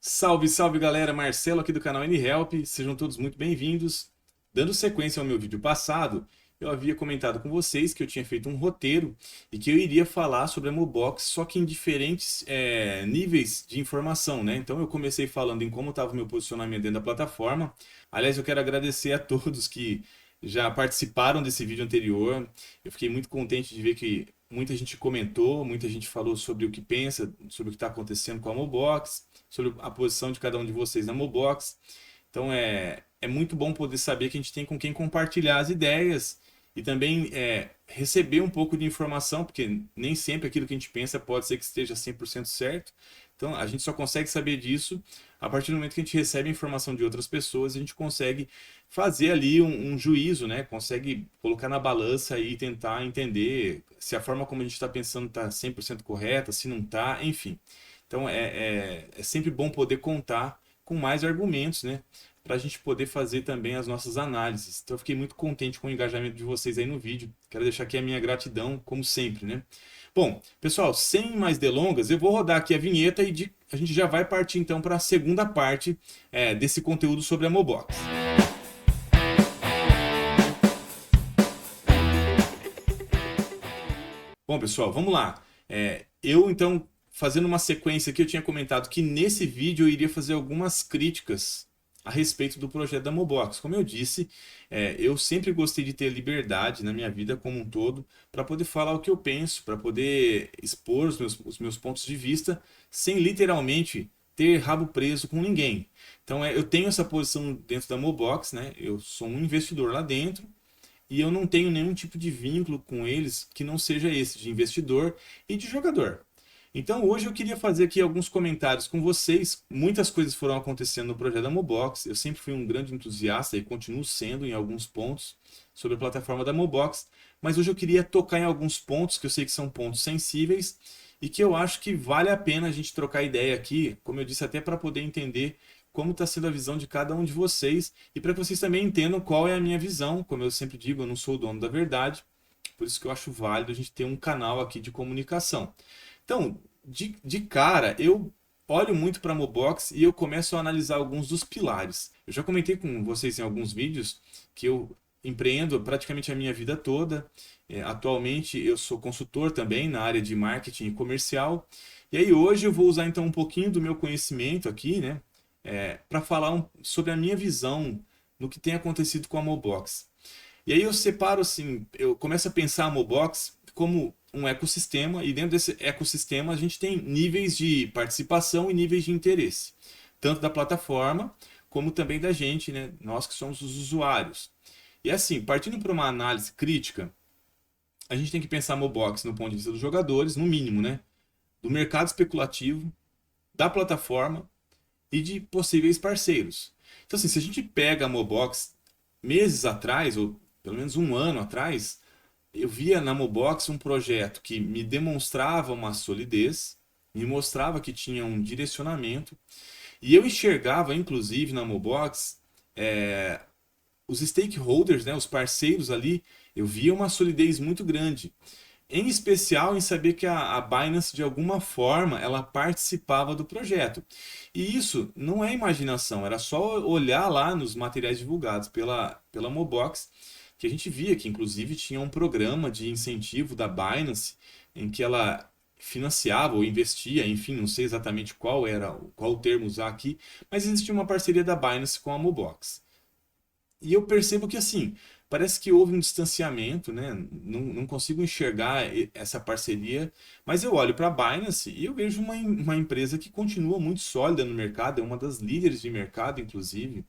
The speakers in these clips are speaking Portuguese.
Salve, salve galera, Marcelo aqui do canal NHelp, sejam todos muito bem-vindos. Dando sequência ao meu vídeo passado, eu havia comentado com vocês que eu tinha feito um roteiro e que eu iria falar sobre a Mobox, só que em diferentes níveis de informação, né? Então eu comecei falando em como estava o meu posicionamento dentro da plataforma. Aliás, eu quero agradecer a todos que já participaram desse vídeo anterior. Eu fiquei muito contente de ver que muita gente comentou, muita gente falou sobre o que pensa, sobre o que está acontecendo com a Mobox, sobre a posição de cada um de vocês na Mobox. Então é muito bom poder saber que a gente tem com quem compartilhar as ideias e também receber um pouco de informação, porque nem sempre aquilo que a gente pensa pode ser que esteja 100% certo. Então a gente só consegue saber disso a partir do momento que a gente recebe informação de outras pessoas, a gente consegue fazer ali um juízo, né? Consegue colocar na balança e tentar entender se a forma como a gente está pensando está 100% correta, se não está, enfim. Então é sempre bom poder contar com mais argumentos, né? Para a gente poder fazer também as nossas análises. Então eu fiquei muito contente com o engajamento de vocês aí no vídeo. Quero deixar aqui a minha gratidão, como sempre, né? Bom, pessoal, sem mais delongas, eu vou rodar aqui a vinheta e a gente já vai partir então para a segunda parte desse conteúdo sobre a Mobox. Bom, pessoal, vamos lá. Eu, então, fazendo uma sequência aqui, eu tinha comentado que nesse vídeo eu iria fazer algumas críticas a respeito do projeto da Mobox. Como eu disse, eu sempre gostei de ter liberdade na minha vida como um todo para poder falar o que eu penso, para poder expor os meus pontos de vista sem literalmente ter rabo preso com ninguém. Então, eu tenho essa posição dentro da Mobox, né? Eu sou um investidor lá dentro e eu não tenho nenhum tipo de vínculo com eles que não seja esse de investidor e de jogador. Então hoje eu queria fazer aqui alguns comentários com vocês. Muitas coisas foram acontecendo no projeto da Mobox. Eu sempre fui um grande entusiasta e continuo sendo em alguns pontos sobre a plataforma da Mobox. Mas hoje eu queria tocar em alguns pontos que eu sei que são pontos sensíveis e que eu acho que vale a pena a gente trocar ideia aqui, como eu disse, até para poder entender como está sendo a visão de cada um de vocês e para que vocês também entendam qual é a minha visão. Como eu sempre digo, eu não sou o dono da verdade, por isso que eu acho válido a gente ter um canal aqui de comunicação. Então, de cara, eu olho muito para a Mobox e eu começo a analisar alguns dos pilares. Eu já comentei com vocês em alguns vídeos que eu empreendo praticamente a minha vida toda. Atualmente eu sou consultor também na área de marketing e comercial. E aí hoje eu vou usar então um pouquinho do meu conhecimento aqui, né, para falar sobre a minha visão no que tem acontecido com a Mobox. E aí eu separo assim, eu começo a pensar a Mobox como um ecossistema e dentro desse ecossistema a gente tem níveis de participação e níveis de interesse, tanto da plataforma como também da gente, né? Nós que somos os usuários. E assim, partindo para uma análise crítica, a gente tem que pensar a Mobox no ponto de vista dos jogadores, no mínimo, né? Do mercado especulativo, da plataforma e de possíveis parceiros. Então assim, se a gente pega a Mobox meses atrás, ou pelo menos um ano atrás, eu via na Mobox um projeto que me demonstrava uma solidez, me mostrava que tinha um direcionamento, e eu enxergava, inclusive, na Mobox, os stakeholders, né, os parceiros ali, eu via uma solidez muito grande. Em especial em saber que a Binance, de alguma forma, ela participava do projeto. E isso não é imaginação, era só olhar lá nos materiais divulgados pela Mobox, que a gente via que inclusive tinha um programa de incentivo da Binance, em que ela financiava ou investia, enfim, não sei exatamente qual o termo usar aqui, mas existia uma parceria da Binance com a Mobox. E eu percebo que assim, parece que houve um distanciamento, né? Não consigo enxergar essa parceria, mas eu olho para a Binance e eu vejo uma empresa que continua muito sólida no mercado, é uma das líderes de mercado, inclusive.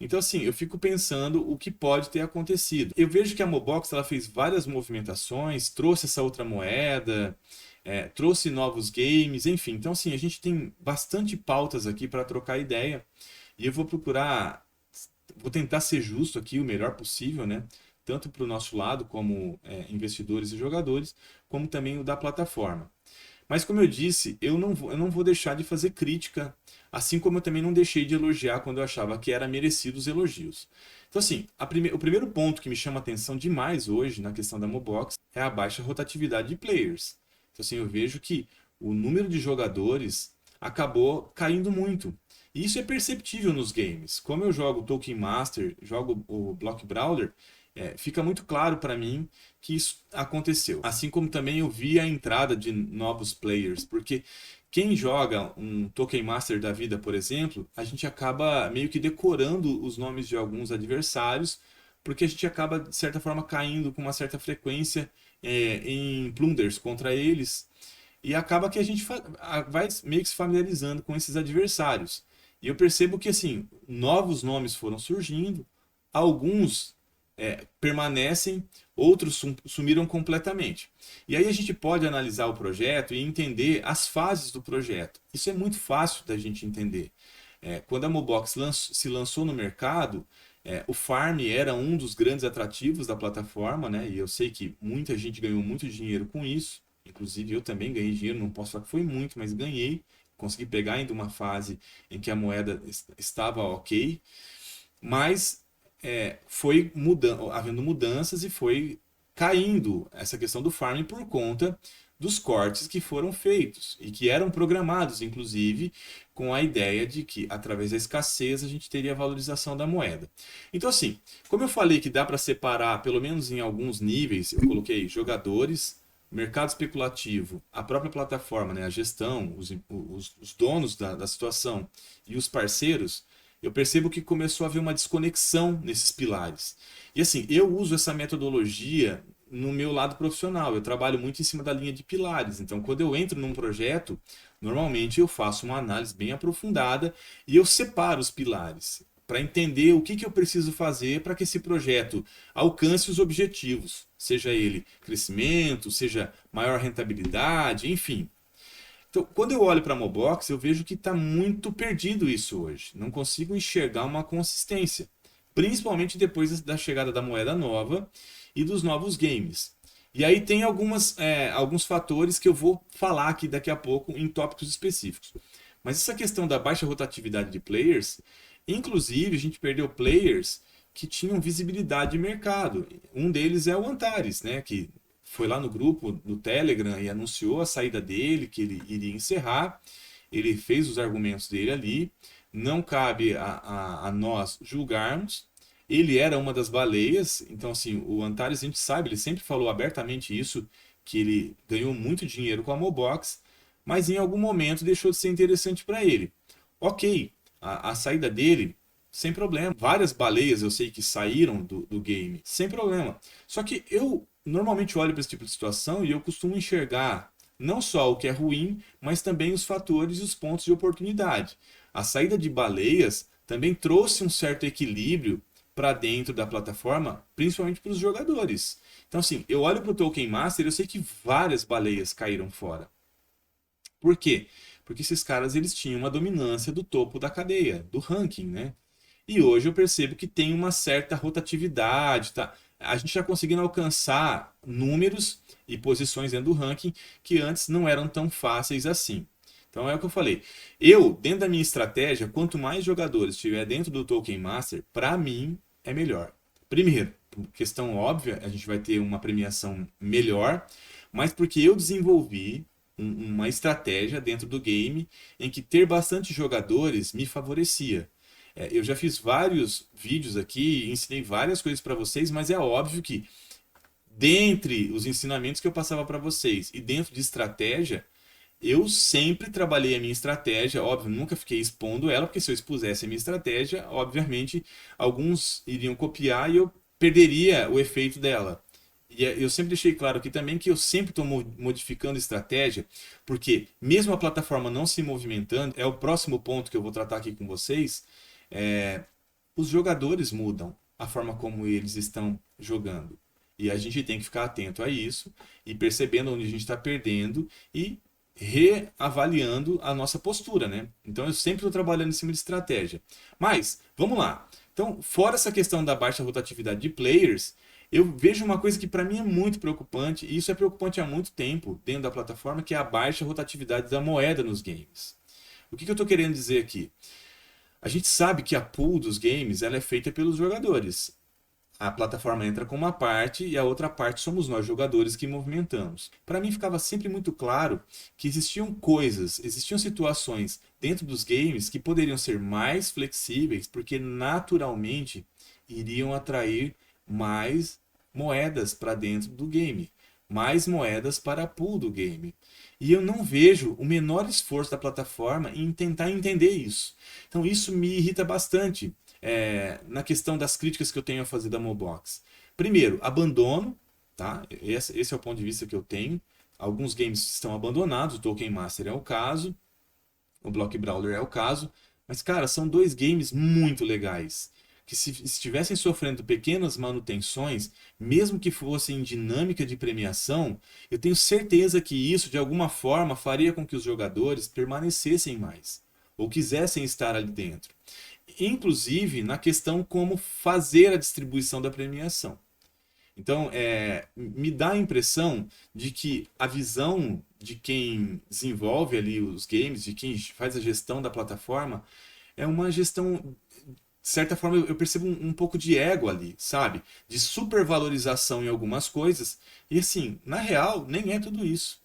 Então, assim, eu fico pensando o que pode ter acontecido. Eu vejo que a Mobox ela fez várias movimentações, trouxe essa outra moeda, trouxe novos games, enfim. Então, assim, a gente tem bastante pautas aqui para trocar ideia e eu vou tentar ser justo aqui o melhor possível, né? Tanto para o nosso lado, como investidores e jogadores, como também o da plataforma. Mas como eu disse, eu não vou deixar de fazer crítica, assim como eu também não deixei de elogiar quando eu achava que era merecido os elogios. Então assim, o primeiro ponto que me chama atenção demais hoje na questão da Mobox é a baixa rotatividade de players. Então assim, eu vejo que o número de jogadores acabou caindo muito. E isso é perceptível nos games. Como eu jogo Tolkien Master, jogo o Block Brawler, fica muito claro para mim que isso aconteceu. Assim como também eu vi a entrada de novos players, porque quem joga um Tolkien Master da vida, por exemplo, a gente acaba meio que decorando os nomes de alguns adversários, porque a gente acaba, de certa forma, caindo com uma certa frequência em plunders contra eles, e acaba que a gente vai meio que se familiarizando com esses adversários. E eu percebo que assim, novos nomes foram surgindo, alguns permanecem, outros sumiram completamente. E aí a gente pode analisar o projeto e entender as fases do projeto. Isso é muito fácil da gente entender. Quando a Mobox se lançou no mercado, o farm era um dos grandes atrativos da plataforma, né? E eu sei que muita gente ganhou muito dinheiro com isso. Inclusive eu também ganhei dinheiro, não posso falar que foi muito, mas ganhei. Consegui pegar ainda uma fase em que a moeda estava ok, mas foi havendo mudanças e foi caindo essa questão do farming por conta dos cortes que foram feitos e que eram programados, inclusive, com a ideia de que, através da escassez, a gente teria a valorização da moeda. Então, assim, como eu falei que dá para separar, pelo menos em alguns níveis, eu coloquei jogadores, mercado especulativo, a própria plataforma, né, a gestão, os donos da situação e os parceiros, eu percebo que começou a haver uma desconexão nesses pilares. E assim, eu uso essa metodologia no meu lado profissional. Eu trabalho muito em cima da linha de pilares. Então, quando eu entro num projeto, normalmente eu faço uma análise bem aprofundada e eu separo os pilares para entender o que eu preciso fazer para que esse projeto alcance os objetivos, seja ele crescimento, seja maior rentabilidade, enfim. Então, quando eu olho para a Mobox, eu vejo que está muito perdido isso hoje. Não consigo enxergar uma consistência, principalmente depois da chegada da moeda nova e dos novos games. E aí tem alguns fatores que eu vou falar aqui daqui a pouco em tópicos específicos. Mas essa questão da baixa rotatividade de players, inclusive a gente perdeu players que tinham visibilidade de mercado. Um deles é o Antares, né, que foi lá no grupo do Telegram e anunciou a saída dele, que ele iria encerrar. Ele fez os argumentos dele ali. Não cabe a nós julgarmos. Ele era uma das baleias, então assim, o Antares a gente sabe, ele sempre falou abertamente isso, que ele ganhou muito dinheiro com a Mobox, mas em algum momento deixou de ser interessante para ele. Ok, a saída dele, sem problema. Várias baleias eu sei que saíram do game, sem problema. Só que eu normalmente olho para esse tipo de situação e eu costumo enxergar não só o que é ruim, mas também os fatores e os pontos de oportunidade. A saída de baleias também trouxe um certo equilíbrio para dentro da plataforma, principalmente para os jogadores. Então, assim, eu olho para o Tolkien Master e eu sei que várias baleias caíram fora. Por quê? Porque esses caras eles tinham uma dominância do topo da cadeia, do ranking, né? E hoje eu percebo que tem uma certa rotatividade, tá? A gente já conseguindo alcançar números e posições dentro do ranking que antes não eram tão fáceis assim. Então é o que eu falei. Eu, dentro da minha estratégia, quanto mais jogadores tiver dentro do Tolkien Master, para mim é melhor. Primeiro, por questão óbvia, a gente vai ter uma premiação melhor, mas porque eu desenvolvi uma estratégia dentro do game em que ter bastante jogadores me favorecia. Eu já fiz vários vídeos aqui, ensinei várias coisas para vocês, mas é óbvio que dentre os ensinamentos que eu passava para vocês e dentro de estratégia, eu sempre trabalhei a minha estratégia, óbvio, nunca fiquei expondo ela, porque se eu expusesse a minha estratégia, obviamente, alguns iriam copiar e eu perderia o efeito dela. E eu sempre deixei claro aqui também que eu sempre estou modificando estratégia, porque mesmo a plataforma não se movimentando, é o próximo ponto que eu vou tratar aqui com vocês, os jogadores mudam a forma como eles estão jogando. E a gente tem que ficar atento a isso e percebendo onde a gente está perdendo e reavaliando a nossa postura, né? Então eu sempre estou trabalhando em cima de estratégia. Mas, vamos lá. Então, fora essa questão da baixa rotatividade de players, eu vejo uma coisa que para mim é muito preocupante, e isso é preocupante há muito tempo dentro da plataforma, que é a baixa rotatividade da moeda nos games. O que eu estou querendo dizer aqui? A gente sabe que a pool dos games ela é feita pelos jogadores. A plataforma entra com uma parte e a outra parte somos nós, jogadores, que movimentamos. Para mim ficava sempre muito claro que existiam coisas, existiam situações dentro dos games que poderiam ser mais flexíveis, porque naturalmente iriam atrair mais moedas para dentro do game, mais moedas para a pool do game. E eu não vejo o menor esforço da plataforma em tentar entender isso. Então isso me irrita bastante na questão das críticas que eu tenho a fazer da Mobox. Primeiro, abandono, tá? Esse é o ponto de vista que eu tenho. Alguns games estão abandonados, o Tolkien Master é o caso, o Block Brawler é o caso, mas cara, são dois games muito legais que se estivessem sofrendo pequenas manutenções, mesmo que fossem dinâmica de premiação, eu tenho certeza que isso de alguma forma faria com que os jogadores permanecessem mais ou quisessem estar ali dentro. Inclusive na questão como fazer a distribuição da premiação. Então, me dá a impressão de que a visão de quem desenvolve ali os games, de quem faz a gestão da plataforma, é uma gestão, de certa forma, eu percebo um pouco de ego ali, sabe? De supervalorização em algumas coisas. E assim, na real, nem é tudo isso.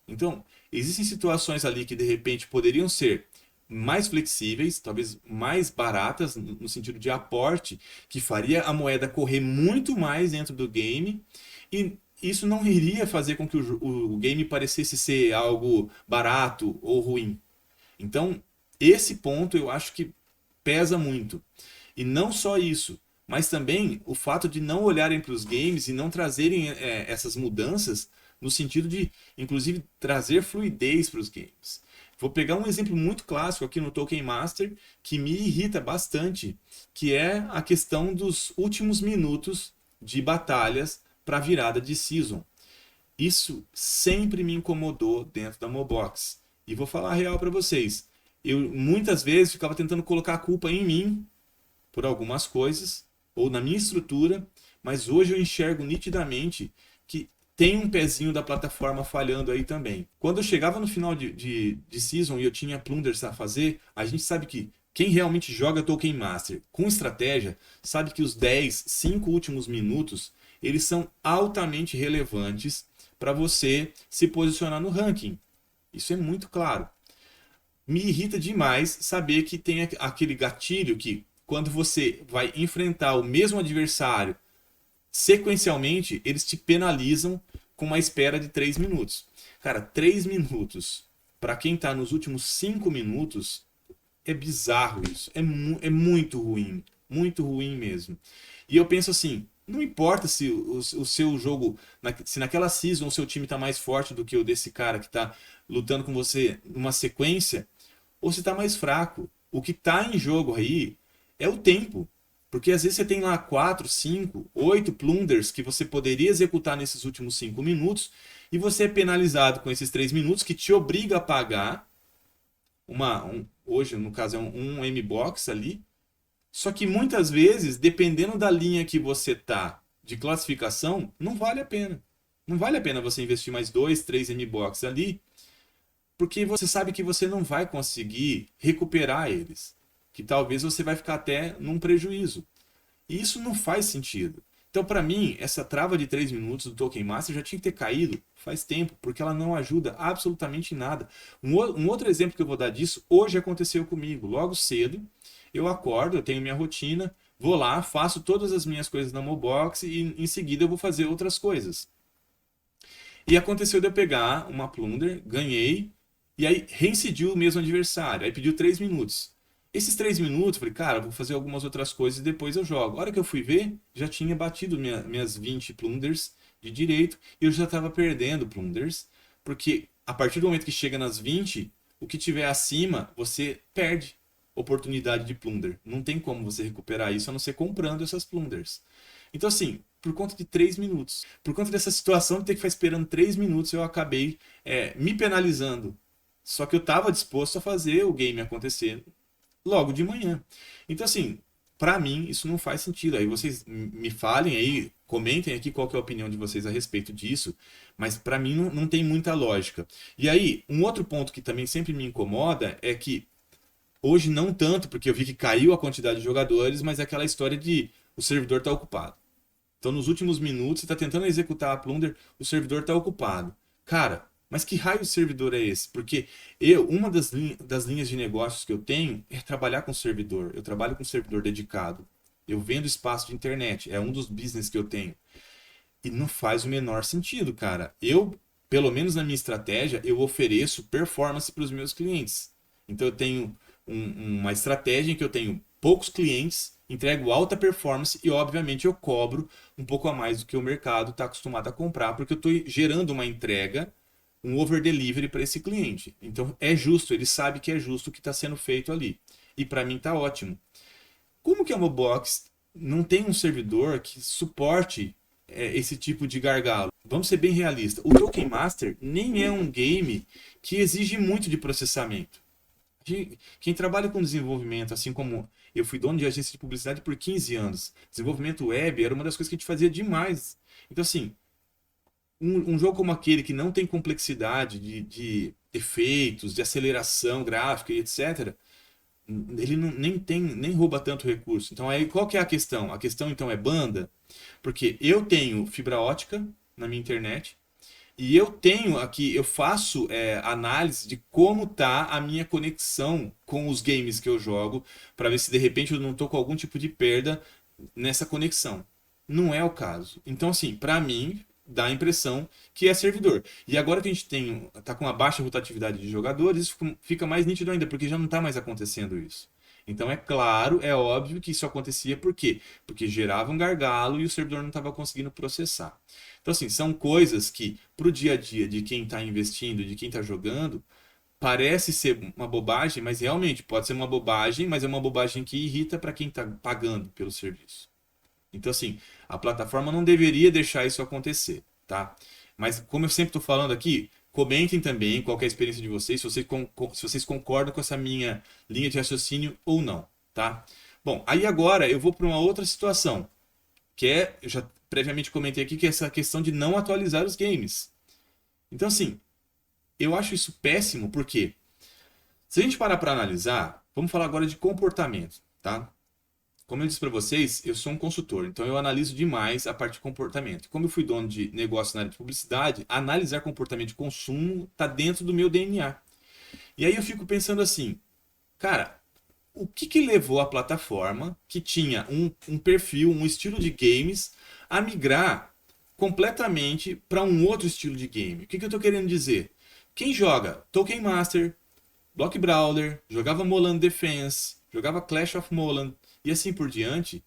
Então, existem situações ali que de repente poderiam ser mais flexíveis, talvez mais baratas no sentido de aporte, que faria a moeda correr muito mais dentro do game e isso não iria fazer com que o game parecesse ser algo barato ou ruim. Então, esse ponto eu acho que pesa muito. E não só isso, mas também o fato de não olharem para os games e não trazerem essas mudanças no sentido de, inclusive, trazer fluidez para os games. Vou pegar um exemplo muito clássico aqui no Tolkien Master que me irrita bastante, que é a questão dos últimos minutos de batalhas para a virada de season. Isso sempre me incomodou dentro da Mobox. E vou falar a real para vocês. Eu muitas vezes ficava tentando colocar a culpa em mim por algumas coisas, ou na minha estrutura, mas hoje eu enxergo nitidamente que tem um pezinho da plataforma falhando aí também. Quando eu chegava no final de season e eu tinha plunders a fazer, a gente sabe que quem realmente joga Tolkien Master com estratégia sabe que os 10, 5 últimos minutos eles são altamente relevantes para você se posicionar no ranking. Isso é muito claro. Me irrita demais saber que tem aquele gatilho que quando você vai enfrentar o mesmo adversário sequencialmente, eles te penalizam com uma espera de 3 minutos. Cara, 3 minutos para quem está nos últimos 5 minutos é bizarro isso. É muito ruim mesmo. E eu penso assim, não importa se o seu jogo, se naquela season o seu time está mais forte do que o desse cara que está lutando com você numa sequência, ou se está mais fraco. O que está em jogo aí é o tempo. Porque às vezes você tem lá 4, 5, 8 plunders que você poderia executar nesses últimos 5 minutos e você é penalizado com esses 3 minutos que te obriga a pagar hoje no caso é um M-Box ali. Só que muitas vezes, dependendo da linha que você tá de classificação, não vale a pena. Não vale a pena você investir mais 2, 3 M-Box ali, porque você sabe que você não vai conseguir recuperar eles. Que talvez você vai ficar até num prejuízo. E isso não faz sentido. Então, para mim, essa trava de 3 minutos do Tolkien Master já tinha que ter caído faz tempo, porque ela não ajuda absolutamente em nada. Um outro exemplo que eu vou dar disso, hoje aconteceu comigo. Logo cedo, eu acordo, eu tenho minha rotina, vou lá, faço todas as minhas coisas na Mobox e em seguida eu vou fazer outras coisas. E aconteceu de eu pegar uma plunder, ganhei, e aí reincidiu o mesmo adversário. Aí pediu 3 minutos. Esses 3 minutos, eu falei, cara, vou fazer algumas outras coisas e depois eu jogo. A hora que eu fui ver, já tinha batido minhas 20 plunders de direito e eu já estava perdendo plunders, porque a partir do momento que chega nas 20, o que tiver acima, você perde oportunidade de plunder. Não tem como você recuperar isso a não ser comprando essas plunders. Então, assim, por conta de 3 minutos, por conta dessa situação de ter que ficar esperando 3 minutos, eu acabei me penalizando. Só que eu estava disposto a fazer o game acontecer logo de manhã. Então, assim, para mim, isso não faz sentido. Aí vocês me falem aí, comentem aqui qual que é a opinião de vocês a respeito disso, mas para mim não tem muita lógica. E aí, um outro ponto que também sempre me incomoda é que, hoje não tanto, porque eu vi que caiu a quantidade de jogadores, mas é aquela história de o servidor estar ocupado. Então, nos últimos minutos, você está tentando executar a Plunder, o servidor está ocupado. Cara, mas que raio de servidor é esse? Porque uma das linhas de negócios que eu tenho é trabalhar com servidor. Eu trabalho com servidor dedicado. Eu vendo espaço de internet. É um dos business que eu tenho. E não faz o menor sentido, cara. Pelo menos na minha estratégia, eu ofereço performance para os meus clientes. Então eu tenho uma estratégia em que eu tenho poucos clientes, entrego alta performance e, obviamente, eu cobro um pouco a mais do que o mercado está acostumado a comprar, porque eu estou gerando uma entrega, um over delivery para esse cliente. Então é justo, ele sabe que é justo o que está sendo feito ali. E para mim está ótimo. Como que a Mobox não tem um servidor que suporte esse tipo de gargalo? Vamos ser bem realistas. O Token Master nem é um game que exige muito de processamento. Quem trabalha com desenvolvimento, assim como eu fui dono de agência de publicidade por 15 anos, desenvolvimento web era uma das coisas que a gente fazia demais. Então, assim, um jogo como aquele que não tem complexidade de efeitos, de aceleração gráfica e etc., ele nem rouba tanto recurso. Então, aí qual que é a questão? A questão, então, é banda, porque eu tenho fibra ótica na minha internet, e eu tenho aqui, eu faço análise de como tá a minha conexão com os games que eu jogo, para ver se de repente eu não estou com algum tipo de perda nessa conexão. Não é o caso. Então, assim, para mim, dá a impressão que é servidor. E agora que a gente tá com uma baixa rotatividade de jogadores, isso fica mais nítido ainda, porque já não está mais acontecendo isso. Então é claro, é óbvio que isso acontecia por quê? Porque gerava um gargalo e o servidor não estava conseguindo processar. Então, assim, são coisas que, para o dia a dia de quem está investindo, de quem está jogando, parece ser uma bobagem, mas realmente pode ser uma bobagem, mas é uma bobagem que irrita para quem está pagando pelo serviço. Então, assim, a plataforma não deveria deixar isso acontecer, tá? Mas, como eu sempre estou falando aqui, comentem também qual é a experiência de vocês, se vocês concordam com essa minha linha de raciocínio ou não, tá? Bom, aí agora eu vou para uma outra situação, que eu já previamente comentei aqui, que é essa questão de não atualizar os games. Então, assim, eu acho isso péssimo, porque se a gente parar para analisar, vamos falar agora de comportamento, tá? Como eu disse para vocês, eu sou um consultor, então eu analiso demais a parte de comportamento. Como eu fui dono de negócio na área de publicidade, analisar comportamento de consumo está dentro do meu DNA. E aí eu fico pensando assim, cara, o que levou a plataforma, que tinha um perfil, um estilo de games, a migrar completamente para um outro estilo de game? O que eu estou querendo dizer? Quem joga Token Master, Block Brawler, jogava Moland Defense, jogava Clash of Moland e assim por diante,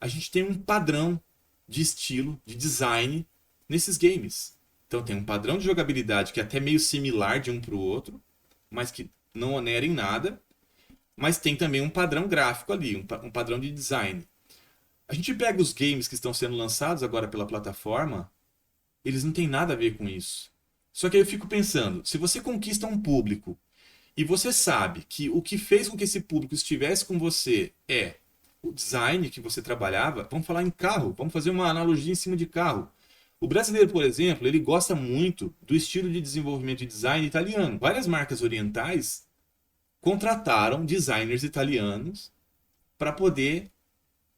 a gente tem um padrão de estilo, de design nesses games. Então tem um padrão de jogabilidade que é até meio similar de um para o outro, mas que não onera em nada, mas tem também um padrão gráfico ali, um padrão de design. A gente pega os games que estão sendo lançados agora pela plataforma, eles não têm nada a ver com isso. Só que aí eu fico pensando, se você conquista um público e você sabe que o que fez com que esse público estivesse com você é o design que você trabalhava, vamos falar em carro, vamos fazer uma analogia em cima de carro. O brasileiro, por exemplo, ele gosta muito do estilo de desenvolvimento de design italiano. Várias marcas orientais contrataram designers italianos para poder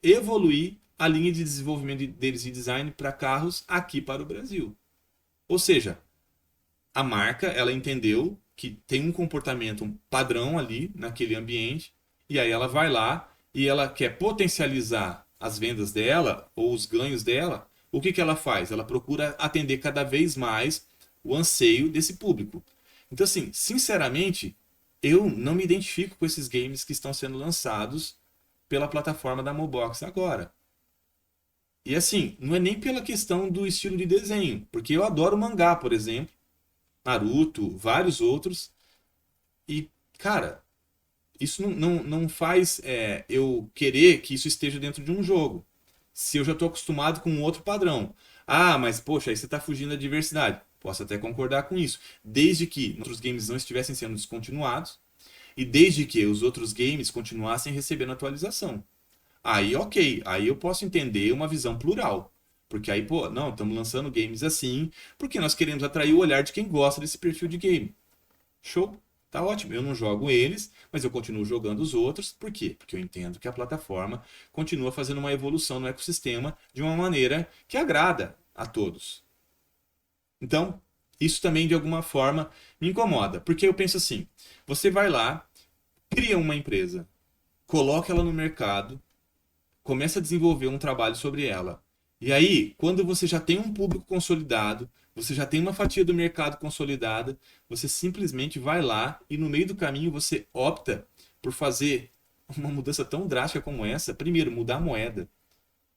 evoluir a linha de desenvolvimento deles de design para carros aqui para o Brasil. Ou seja, a marca ela entendeu que tem um comportamento, um padrão ali naquele ambiente, e aí ela vai lá e ela quer potencializar as vendas dela ou os ganhos dela. O que ela faz? Ela procura atender cada vez mais o anseio desse público. Então, assim, sinceramente, eu não me identifico com esses games que estão sendo lançados pela plataforma da Mobox agora. E assim, não é nem pela questão do estilo de desenho, porque eu adoro mangá, por exemplo, Naruto, vários outros, e, cara, isso não faz eu querer que isso esteja dentro de um jogo, se eu já estou acostumado com um outro padrão. Ah, mas poxa, aí você está fugindo da diversidade. Posso até concordar com isso, desde que outros games não estivessem sendo descontinuados, e desde que os outros games continuassem recebendo atualização. Aí, ok, aí eu posso entender uma visão plural. Porque aí, pô, não, estamos lançando games assim, porque nós queremos atrair o olhar de quem gosta desse perfil de game. Show? Tá ótimo, eu não jogo eles, mas eu continuo jogando os outros. Por quê? Porque eu entendo que a plataforma continua fazendo uma evolução no ecossistema de uma maneira que agrada a todos. Então, isso também de alguma forma me incomoda, porque eu penso assim: você vai lá, cria uma empresa, coloca ela no mercado, começa a desenvolver um trabalho sobre ela. E aí, quando você já tem um público consolidado, você já tem uma fatia do mercado consolidada, você simplesmente vai lá e no meio do caminho você opta por fazer uma mudança tão drástica como essa. Primeiro, mudar a moeda.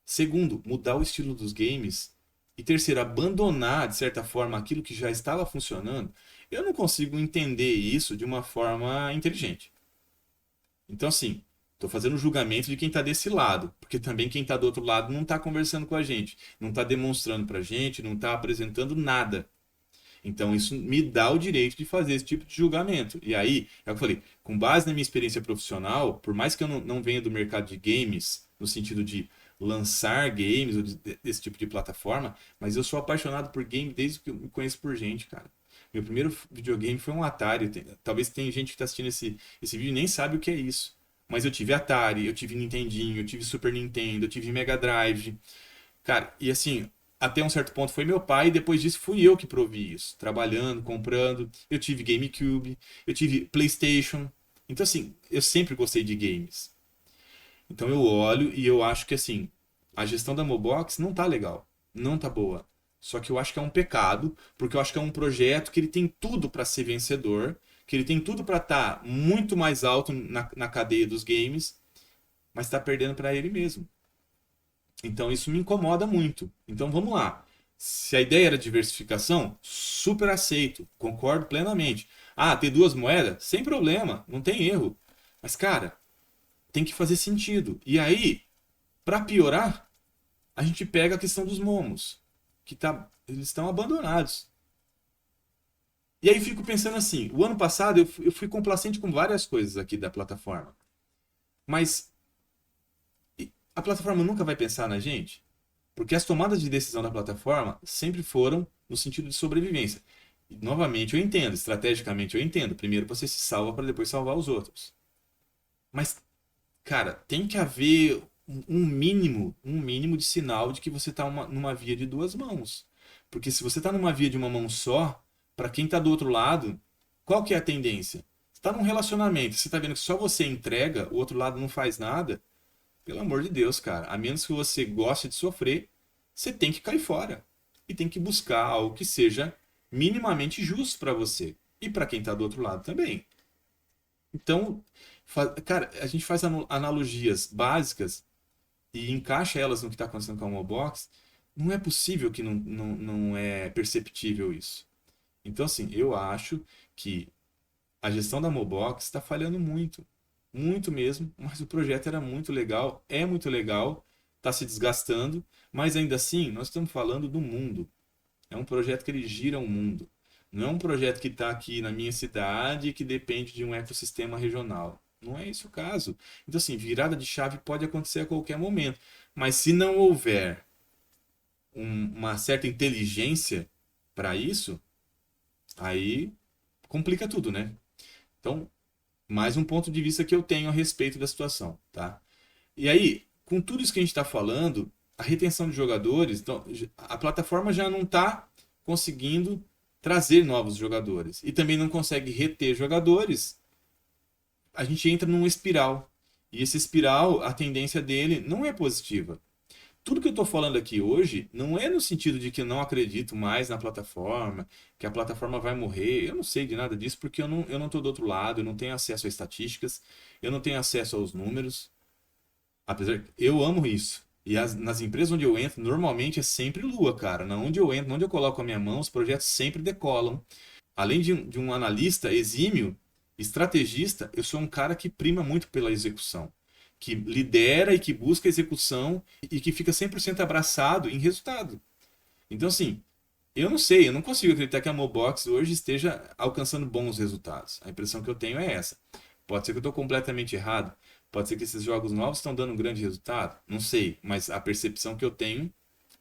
Segundo, mudar o estilo dos games. E terceiro, abandonar, de certa forma, aquilo que já estava funcionando. Eu não consigo entender isso de uma forma inteligente. Então, assim, estou fazendo um julgamento de quem está desse lado, porque também quem está do outro lado não está conversando com a gente, não está demonstrando para a gente, não está apresentando nada. Então, isso me dá o direito de fazer esse tipo de julgamento. E aí, é o que eu falei, com base na minha experiência profissional, por mais que eu não venha do mercado de games, no sentido de lançar games ou desse tipo de plataforma, mas eu sou apaixonado por game desde que eu me conheço por gente, cara. Meu primeiro videogame foi um Atari. Talvez tenha gente que está assistindo esse vídeo e nem sabe o que é isso. Mas eu tive Atari, eu tive Nintendinho, eu tive Super Nintendo, eu tive Mega Drive. Cara, e assim, até um certo ponto foi meu pai, e depois disso fui eu que provi isso. Trabalhando, comprando. Eu tive GameCube, eu tive PlayStation. Então, assim, eu sempre gostei de games. Então eu olho e eu acho que assim, a gestão da Mobox não tá legal, não tá boa. Só que eu acho que é um pecado, porque eu acho que é um projeto que ele tem tudo para ser vencedor, que ele tem tudo para estar muito mais alto na cadeia dos games, mas está perdendo para ele mesmo. Então isso me incomoda muito. Então vamos lá. Se a ideia era diversificação, super aceito, concordo plenamente. Ah, ter duas moedas? Sem problema, não tem erro. Mas cara, tem que fazer sentido. E aí, para piorar, a gente pega a questão dos momos, que eles estão abandonados. E aí fico pensando assim, o ano passado eu fui complacente com várias coisas aqui da plataforma, mas a plataforma nunca vai pensar na gente, porque as tomadas de decisão da plataforma sempre foram no sentido de sobrevivência. E, novamente, eu entendo, estrategicamente eu entendo. Primeiro você se salva para depois salvar os outros. Mas, cara, tem que haver um mínimo de sinal de que você está numa via de duas mãos. Porque se você está numa via de uma mão só, para quem está do outro lado, qual que é a tendência? Você está num relacionamento, você está vendo que só você entrega, o outro lado não faz nada. Pelo amor de Deus, cara, a menos que você goste de sofrer, você tem que cair fora. E tem que buscar algo que seja minimamente justo para você. E para quem está do outro lado também. Então, cara, a gente faz analogias básicas e encaixa elas no que está acontecendo com a Mobox. Não é possível que não é perceptível isso. Então, assim, eu acho que a gestão da Mobox está falhando muito. Muito mesmo, mas o projeto era muito legal, é muito legal, está se desgastando, mas ainda assim, nós estamos falando do mundo. É um projeto que ele gira o mundo. Não é um projeto que está aqui na minha cidade e que depende de um ecossistema regional. Não é esse o caso. Então, assim, virada de chave pode acontecer a qualquer momento. Mas se não houver uma certa inteligência para isso, aí complica tudo, né? Então, mais um ponto de vista que eu tenho a respeito da situação, tá? E aí, com tudo isso que a gente está falando, a retenção de jogadores, então, a plataforma já não está conseguindo trazer novos jogadores e também não consegue reter jogadores. A gente entra numa espiral. E esse espiral, a tendência dele não é positiva. Tudo que eu estou falando aqui hoje não é no sentido de que eu não acredito mais na plataforma, que a plataforma vai morrer. Eu não sei de nada disso porque eu não estou do outro lado, eu não tenho acesso a estatísticas, eu não tenho acesso aos números. Apesar que eu amo isso. E nas empresas onde eu entro, normalmente é sempre lua, cara. Na onde eu entro, onde eu coloco a minha mão, os projetos sempre decolam. Além de um analista exímio, estrategista, eu sou um cara que prima muito pela execução. Que lidera e que busca a execução e que fica 100% abraçado em resultado. Então, assim, eu não sei, eu não consigo acreditar que a Mobox hoje esteja alcançando bons resultados. A impressão que eu tenho é essa. Pode ser que eu estou completamente errado. Pode ser que esses jogos novos estão dando um grande resultado. Não sei, mas a percepção que eu tenho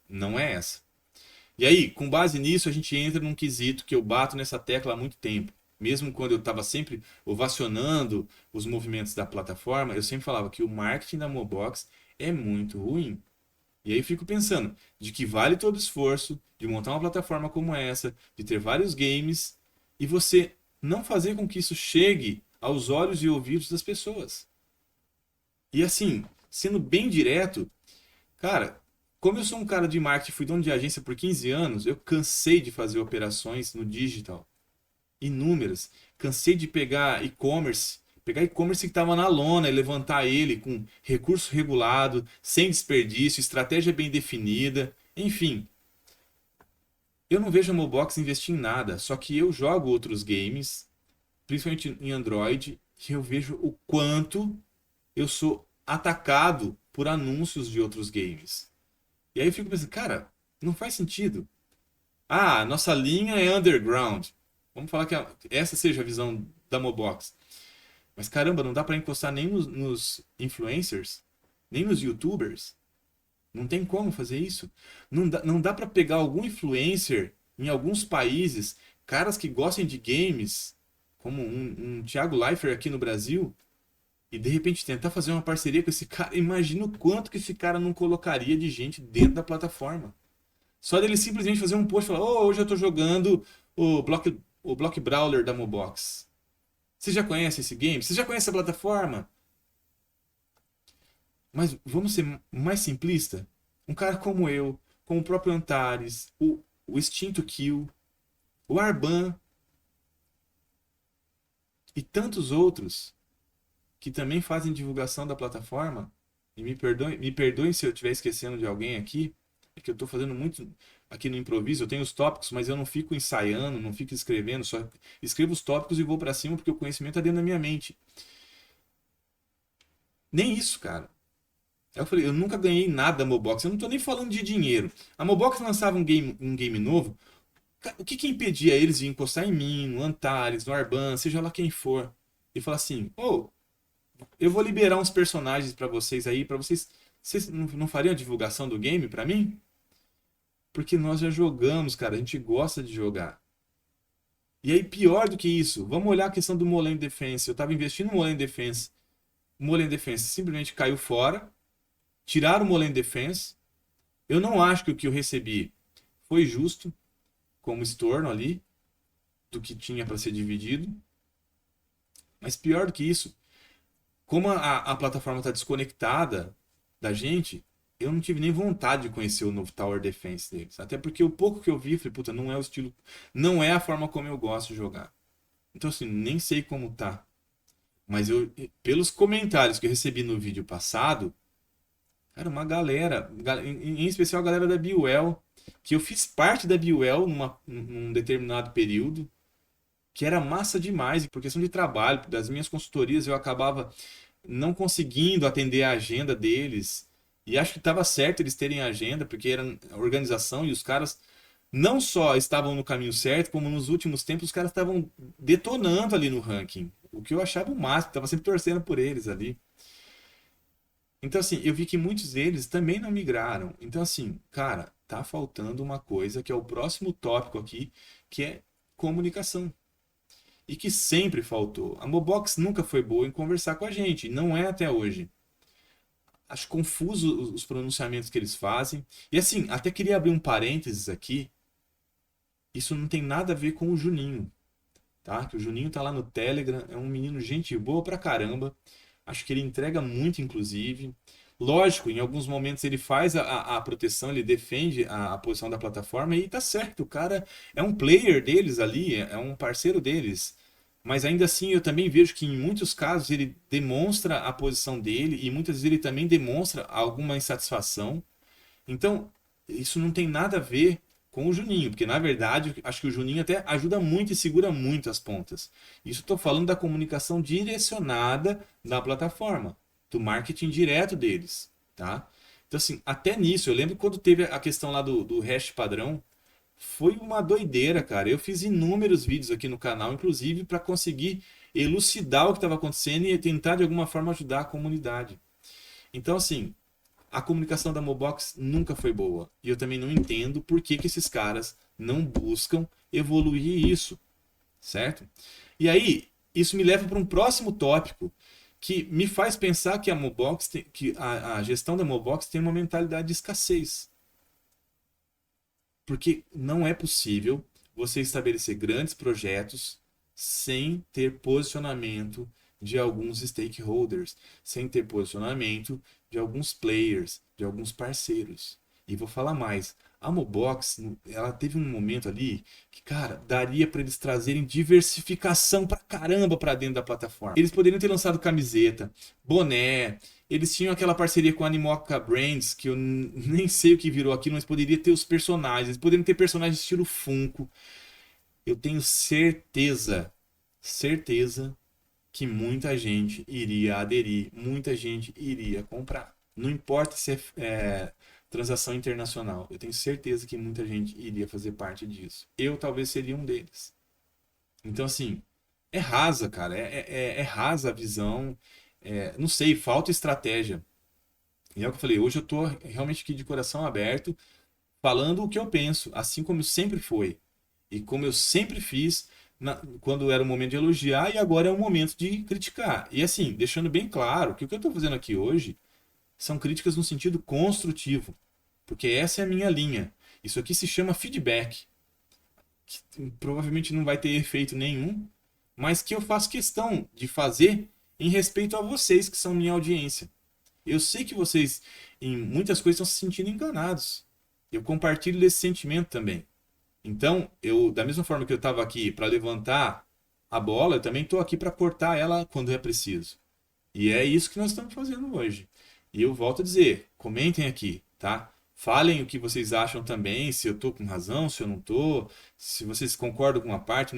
não é essa. E aí, com base nisso, a gente entra num quesito que eu bato nessa tecla há muito tempo. mesmo quando eu estava sempre ovacionando os movimentos da plataforma, eu sempre falava que o marketing da Mobox é muito ruim. E aí eu fico pensando de que vale todo o esforço de montar uma plataforma como essa, de ter vários games, e você não fazer com que isso chegue aos olhos e ouvidos das pessoas. E assim, sendo bem direto, cara, como eu sou um cara de marketing, fui dono de agência por 15 anos, eu cansei de fazer operações no digital. Inúmeras. Cansei de pegar e-commerce que estava na lona e levantar ele com recurso regulado, sem desperdício, estratégia bem definida, enfim. Eu não vejo a Mobox investir em nada, só que eu jogo outros games, principalmente em Android, e eu vejo o quanto eu sou atacado por anúncios de outros games. E aí eu fico pensando, cara, não faz sentido. Ah, nossa linha é underground. Vamos falar que essa seja a visão da Mobox. Mas caramba, não dá para encostar nem nos influencers, nem nos YouTubers. Não tem como fazer isso. Não dá para pegar algum influencer em alguns países, caras que gostem de games, como um Thiago Leifert aqui no Brasil, e de repente tentar fazer uma parceria com esse cara. Imagina o quanto que esse cara não colocaria de gente dentro da plataforma. Só dele simplesmente fazer um post e falar: oh, hoje eu tô jogando o Block Brawler da Mobox. Você já conhece esse game? Você já conhece a plataforma? Mas vamos ser mais simplista? Um cara como eu, como o próprio Antares, o Extinto Kill, o Arban e tantos outros que também fazem divulgação da plataforma, e me perdoem se eu estiver esquecendo de alguém aqui, é que eu estou fazendo muito aqui no improviso, eu tenho os tópicos, mas eu não fico ensaiando, não fico escrevendo, só escrevo os tópicos e vou para cima porque o conhecimento está dentro da minha mente. Nem isso, cara. Aí eu falei, eu nunca ganhei nada da Mobox, eu não estou nem falando de dinheiro. A Mobox lançava um game novo, o que impedia eles de encostar em mim, no Antares, no Arban, seja lá quem for, e falar assim, ô, eu vou liberar uns personagens pra vocês aí, pra vocês. Vocês não fariam a divulgação do game pra mim? Porque nós já jogamos, cara. A gente gosta de jogar. E aí, pior do que isso, vamos olhar a questão do Molen Defense. Eu tava investindo no Molen Defense. O Molen Defense simplesmente caiu fora. Tiraram o Molen Defense. Eu não acho que o que eu recebi foi justo como estorno ali do que tinha para ser dividido. Mas pior do que isso, como a plataforma está desconectada da gente, eu não tive nem vontade de conhecer o novo Tower Defense deles. Até porque o pouco que eu vi, falei, puta, não é o estilo, não é a forma como eu gosto de jogar. Então, assim, nem sei como tá. Mas pelos comentários que eu recebi no vídeo passado, cara, uma galera, em especial a galera da Buell, que eu fiz parte da Buell num determinado período, que era massa demais, e por questão de trabalho, das minhas consultorias, eu acabava não conseguindo atender a agenda deles. E acho que estava certo eles terem agenda, porque era a organização e os caras não só estavam no caminho certo, como nos últimos tempos os caras estavam detonando ali no ranking. O que eu achava o máximo, estava sempre torcendo por eles ali. Então, assim, eu vi que muitos deles também não migraram. Então, assim, cara, tá faltando uma coisa que é o próximo tópico aqui, que é comunicação. E que sempre faltou. A Mobox nunca foi boa em conversar com a gente, não é até hoje. Acho confuso os pronunciamentos que eles fazem. E assim, até queria abrir um parênteses aqui. Isso não tem nada a ver com o Juninho, tá? Que o Juninho tá lá no Telegram, é um menino gente boa pra caramba. Acho que ele entrega muito, inclusive. Lógico, em alguns momentos ele faz a proteção, ele defende a posição da plataforma e tá certo, o cara é um player deles ali, é um parceiro deles. Mas ainda assim eu também vejo que em muitos casos ele demonstra a posição dele e muitas vezes ele também demonstra alguma insatisfação. Então, isso não tem nada a ver com o Juninho, porque na verdade acho que o Juninho até ajuda muito e segura muito as pontas. Isso estou falando da comunicação direcionada da plataforma, do marketing direto deles, tá? Então assim, até nisso, eu lembro quando teve a questão lá do hash padrão, foi uma doideira, cara. Eu fiz inúmeros vídeos aqui no canal, inclusive para conseguir elucidar o que estava acontecendo e tentar de alguma forma ajudar a comunidade. Então assim, a comunicação da Mobox nunca foi boa. E eu também não entendo por que esses caras não buscam evoluir isso, certo? E aí, isso me leva para um próximo tópico que me faz pensar que a Mobox que a gestão da Mobox tem uma mentalidade de escassez. Porque não é possível você estabelecer grandes projetos sem ter posicionamento de alguns stakeholders, sem ter posicionamento de alguns players, de alguns parceiros. E vou falar mais. A Mobox, ela teve um momento ali que, cara, daria para eles trazerem diversificação pra caramba para dentro da plataforma. Eles poderiam ter lançado camiseta, boné, eles tinham aquela parceria com a Animoca Brands, que eu nem sei o que virou aquilo, mas poderia ter os personagens. Eles poderiam ter personagens estilo Funko. Eu tenho certeza que muita gente iria aderir, muita gente iria comprar. Não importa se é transação internacional, eu tenho certeza que muita gente iria fazer parte disso. Eu talvez seria um deles. Então, assim, é rasa, cara, é rasa a visão. Não sei, falta estratégia. E é o que eu falei, hoje eu tô realmente aqui de coração aberto, falando o que eu penso, assim como sempre foi. E como eu sempre fiz quando era o momento de elogiar e agora é o momento de criticar. E assim, deixando bem claro que o que eu estou fazendo aqui hoje são críticas no sentido construtivo, porque essa é a minha linha. Isso aqui se chama feedback, que provavelmente não vai ter efeito nenhum, mas que eu faço questão de fazer em respeito a vocês que são minha audiência. Eu sei que vocês, em muitas coisas, estão se sentindo enganados. Eu compartilho desse sentimento também. Então, da mesma forma que eu estava aqui para levantar a bola, eu também estou aqui para cortar ela quando é preciso. E é isso que nós estamos fazendo hoje. E eu volto a dizer, comentem aqui, tá? Falem o que vocês acham também, se eu estou com razão, se eu não estou, se vocês concordam com uma parte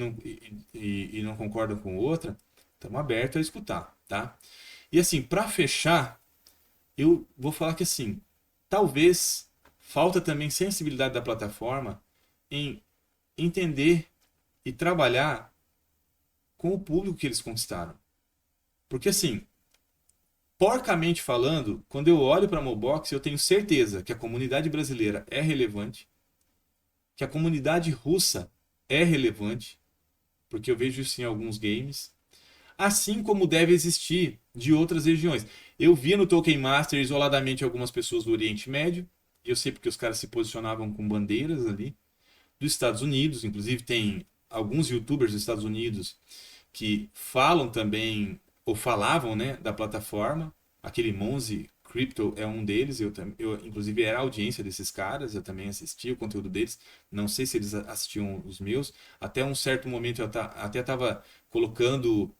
e não concordam com outra, estamos abertos a escutar, tá? E assim, para fechar, eu vou falar que assim, talvez falta também sensibilidade da plataforma em entender e trabalhar com o público que eles conquistaram. Porque assim, porcamente falando, quando eu olho para a Mobox, eu tenho certeza que a comunidade brasileira é relevante, que a comunidade russa é relevante, porque eu vejo isso em alguns games, assim como deve existir de outras regiões. Eu via no Tolkien Master isoladamente algumas pessoas do Oriente Médio, e eu sei porque os caras se posicionavam com bandeiras ali, dos Estados Unidos, inclusive tem alguns youtubers dos Estados Unidos que falam também, ou falavam, né, da plataforma. Aquele Monzi Crypto é um deles, eu inclusive era a audiência desses caras, eu também assistia o conteúdo deles, não sei se eles assistiam os meus, até um certo momento eu até estava colocando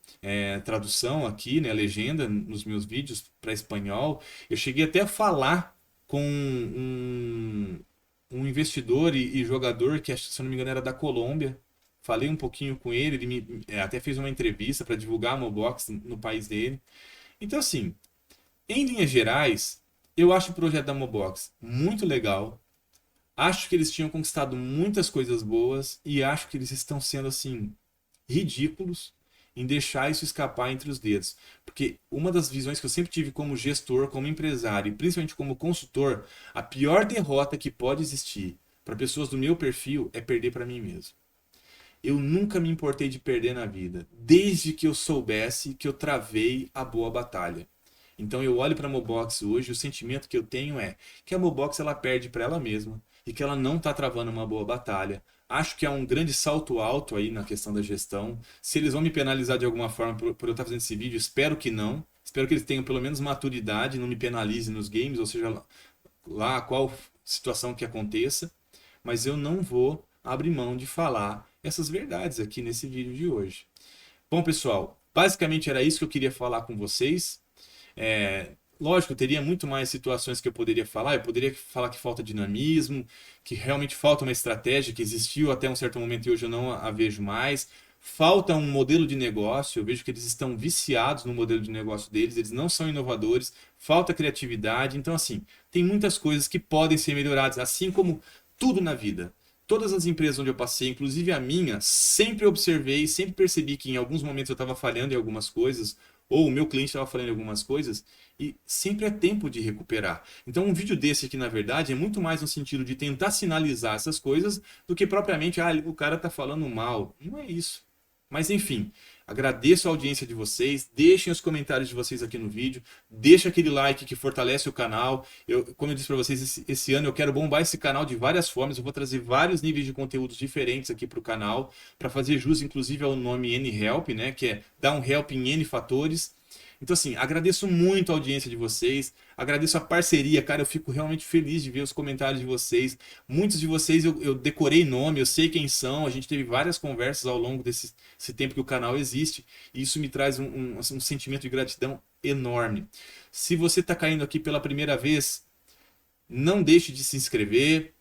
tradução aqui, né, legenda nos meus vídeos para espanhol, eu cheguei até a falar com um investidor e jogador que, se eu não me engano, era da Colômbia. Falei um pouquinho com ele, ele até fez uma entrevista para divulgar a Mobox no país dele. Então, assim, em linhas gerais, eu acho o projeto da Mobox muito legal. Acho que eles tinham conquistado muitas coisas boas e acho que eles estão sendo, assim, ridículos em deixar isso escapar entre os dedos. Porque uma das visões que eu sempre tive como gestor, como empresário e principalmente como consultor, a pior derrota que pode existir para pessoas do meu perfil é perder para mim mesmo. Eu nunca me importei de perder na vida, desde que eu soubesse que eu travei a boa batalha. Então eu olho para a Mobox hoje, o sentimento que eu tenho é que a Mobox ela perde para ela mesma e que ela não está travando uma boa batalha. Acho que há um grande salto alto aí na questão da gestão. Se eles vão me penalizar de alguma forma por eu estar fazendo esse vídeo, espero que não. Espero que eles tenham pelo menos maturidade, não me penalizem nos games, ou seja, lá qual situação que aconteça. Mas eu não vou abrir mão de falar essas verdades aqui nesse vídeo de hoje. Bom, pessoal, basicamente era isso que eu queria falar com vocês. Lógico, teria muito mais situações que eu poderia falar. Eu poderia falar que falta dinamismo, que realmente falta uma estratégia que existiu até um certo momento e hoje eu não a vejo mais. Falta um modelo de negócio. Eu vejo que eles estão viciados no modelo de negócio deles, eles não são inovadores. Falta criatividade. Então, assim, tem muitas coisas que podem ser melhoradas, assim como tudo na vida. Todas as empresas onde eu passei, inclusive a minha, sempre observei, sempre percebi que em alguns momentos eu estava falhando em algumas coisas, ou o meu cliente estava falhando em algumas coisas, e sempre é tempo de recuperar. Então um vídeo desse aqui, na verdade, é muito mais no sentido de tentar sinalizar essas coisas do que propriamente, o cara está falando mal. Não é isso. Mas enfim, agradeço a audiência de vocês, deixem os comentários de vocês aqui no vídeo, deixa aquele like que fortalece o canal. Como eu disse para vocês, esse ano eu quero bombar esse canal de várias formas, eu vou trazer vários níveis de conteúdos diferentes aqui para o canal, para fazer jus inclusive ao nome N-Help, né, que é dar um help em N fatores. Então, assim, agradeço muito a audiência de vocês, agradeço a parceria, cara, eu fico realmente feliz de ver os comentários de vocês. Muitos de vocês eu decorei nome, eu sei quem são, a gente teve várias conversas ao longo desse tempo que o canal existe, e isso me traz um sentimento de gratidão enorme. Se você está caindo aqui pela primeira vez, não deixe de se inscrever,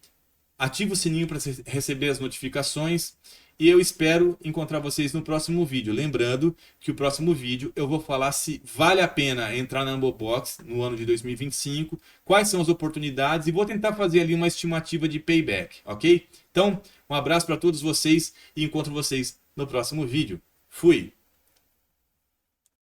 ative o sininho para receber as notificações e eu espero encontrar vocês no próximo vídeo. Lembrando que o próximo vídeo eu vou falar se vale a pena entrar na Ambobox no ano de 2025, quais são as oportunidades e vou tentar fazer ali uma estimativa de payback, ok? Então, um abraço para todos vocês e encontro vocês no próximo vídeo. Fui!